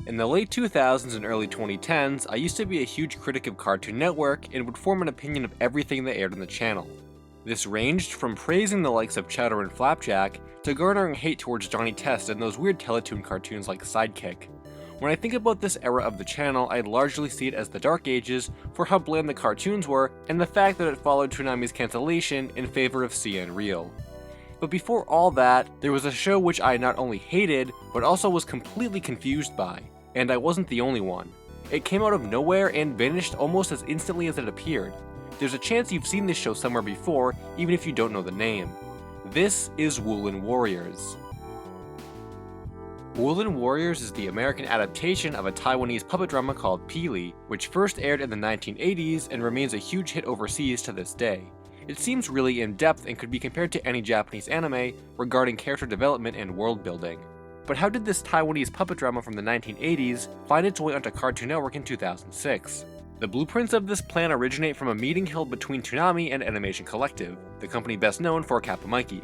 In the late 2000s and early 2010s, I used to be a huge critic of Cartoon Network and would form an opinion of everything that aired on the channel. This ranged from praising the likes of Cheddar and Flapjack to garnering hate towards Johnny Test and those weird Teletoon cartoons like Sidekick. When I think about this era of the channel, I largely see it as the dark ages for how bland the cartoons were and the fact that it followed Toonami's cancellation in favor of CN Real. But before all that, there was a show which I not only hated, but also was completely confused by, and I wasn't the only one. It came out of nowhere and vanished almost as instantly as it appeared. There's a chance you've seen this show somewhere before, even if you don't know the name. This is Wulin Warriors. Wulin Warriors is the American adaptation of a Taiwanese puppet drama called Pili, which first aired in the 1980s and remains a huge hit overseas to this day. It seems really in-depth and could be compared to any Japanese anime regarding character development and world building. But how did this Taiwanese puppet drama from the 1980s find its way onto Cartoon Network in 2006? The blueprints of this plan originate from a meeting held between Toonami and Animation Collective, the company best known for Kappa Mikey.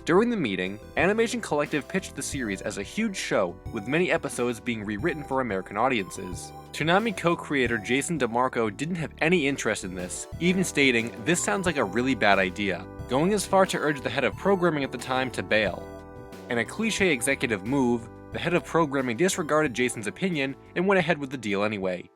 During the meeting, Animation Collective pitched the series as a huge show, with many episodes being rewritten for American audiences. Toonami co-creator Jason DeMarco didn't have any interest in this, even stating, "This sounds like a really bad idea," going as far to urge the head of programming at the time to bail. In a cliche executive move, the head of programming disregarded Jason's opinion and went ahead with the deal anyway.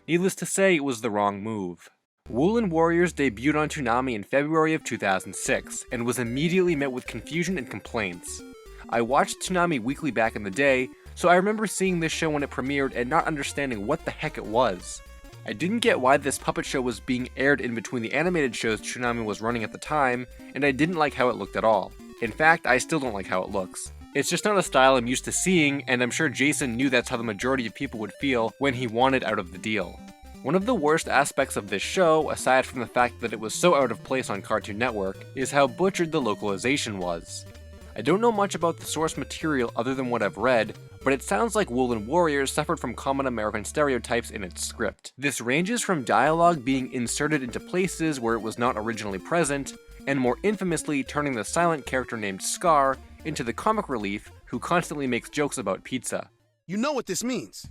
Needless to say, it was the wrong move. Wulin Warriors debuted on Toonami in February of 2006, and was immediately met with confusion and complaints. I watched Toonami weekly back in the day, so I remember seeing this show when it premiered and not understanding what the heck it was. I didn't get why this puppet show was being aired in between the animated shows Toonami was running at the time, and I didn't like how it looked at all. In fact, I still don't like how it looks. It's just not a style I'm used to seeing, and I'm sure Jason knew that's how the majority of people would feel when he wanted out of the deal. One of the worst aspects of this show, aside from the fact that it was so out of place on Cartoon Network, is how butchered the localization was. I don't know much about the source material other than what I've read, but it sounds like Wulin Warriors suffered from common American stereotypes in its script. This ranges from dialogue being inserted into places where it was not originally present, and more infamously turning the silent character named Scar into the comic relief who constantly makes jokes about pizza. You know what this means?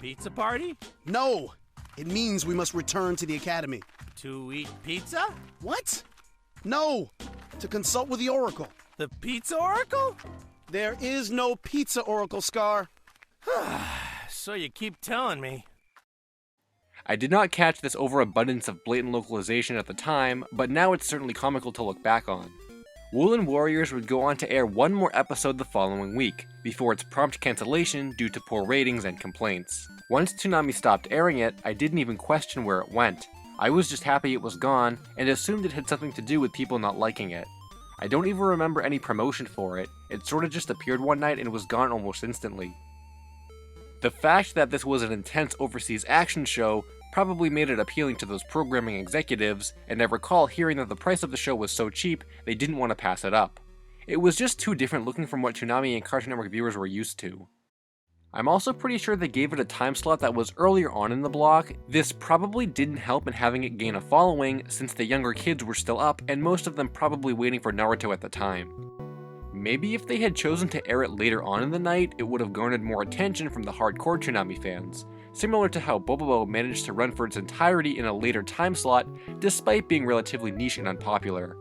Pizza party? No! It means we must return to the academy. To eat pizza? What? No! To consult with the Oracle. The Pizza Oracle? There is no Pizza Oracle, Scar. So you keep telling me. I did not catch this overabundance of blatant localization at the time, but now it's certainly comical to look back on. Wulin Warriors would go on to air one more episode the following week, before its prompt cancellation due to poor ratings and complaints. Once Toonami stopped airing it, I didn't even question where it went. I was just happy it was gone, and assumed it had something to do with people not liking it. I don't even remember any promotion for it, it sorta just appeared one night and was gone almost instantly. The fact that this was an intense overseas action show probably made it appealing to those programming executives, and I recall hearing that the price of the show was so cheap they didn't want to pass it up. It was just too different looking from what Toonami and Cartoon Network viewers were used to. I'm also pretty sure they gave it a time slot that was earlier on in the block. This probably didn't help in having it gain a following since the younger kids were still up and most of them probably waiting for Naruto at the time. Maybe if they had chosen to air it later on in the night, it would have garnered more attention from the hardcore Toonami fans, similar to how Bobobo managed to run for its entirety in a later time slot despite being relatively niche and unpopular.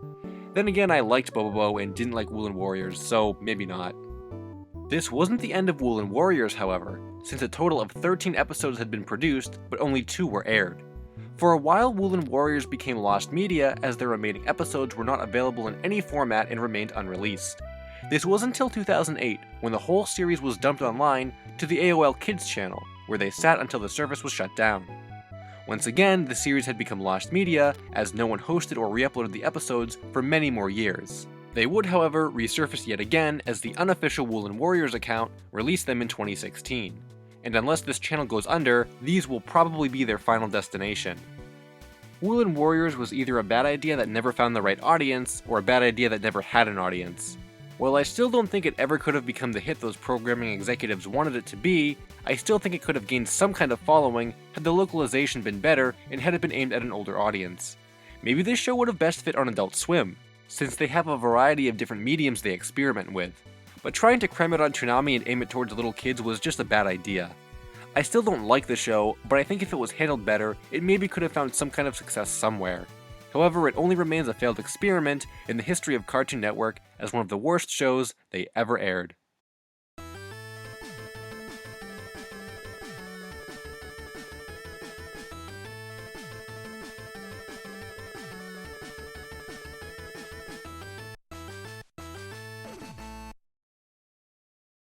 Then again, I liked Bobobo and didn't like Wulin Warriors, so maybe not. This wasn't the end of Wulin Warriors, however, since a total of 13 episodes had been produced, but only 2 were aired. For a while, Wulin Warriors became lost media as their remaining episodes were not available in any format and remained unreleased. This was until 2008, when the whole series was dumped online to the AOL Kids channel, where they sat until the service was shut down. Once again, the series had become lost media, as no one hosted or re-uploaded the episodes for many more years. They would, however, resurface yet again as the unofficial Wulin Warriors account released them in 2016. And unless this channel goes under, these will probably be their final destination. Wulin Warriors was either a bad idea that never found the right audience, or a bad idea that never had an audience. While I still don't think it ever could have become the hit those programming executives wanted it to be, I still think it could have gained some kind of following had the localization been better and had it been aimed at an older audience. Maybe this show would have best fit on Adult Swim, since they have a variety of different mediums they experiment with. but trying to cram it on Toonami and aim it towards little kids was just a bad idea. I still don't like the show, but I think if it was handled better, it maybe could have found some kind of success somewhere. However, it only remains a failed experiment in the history of Cartoon Network as one of the worst shows they ever aired.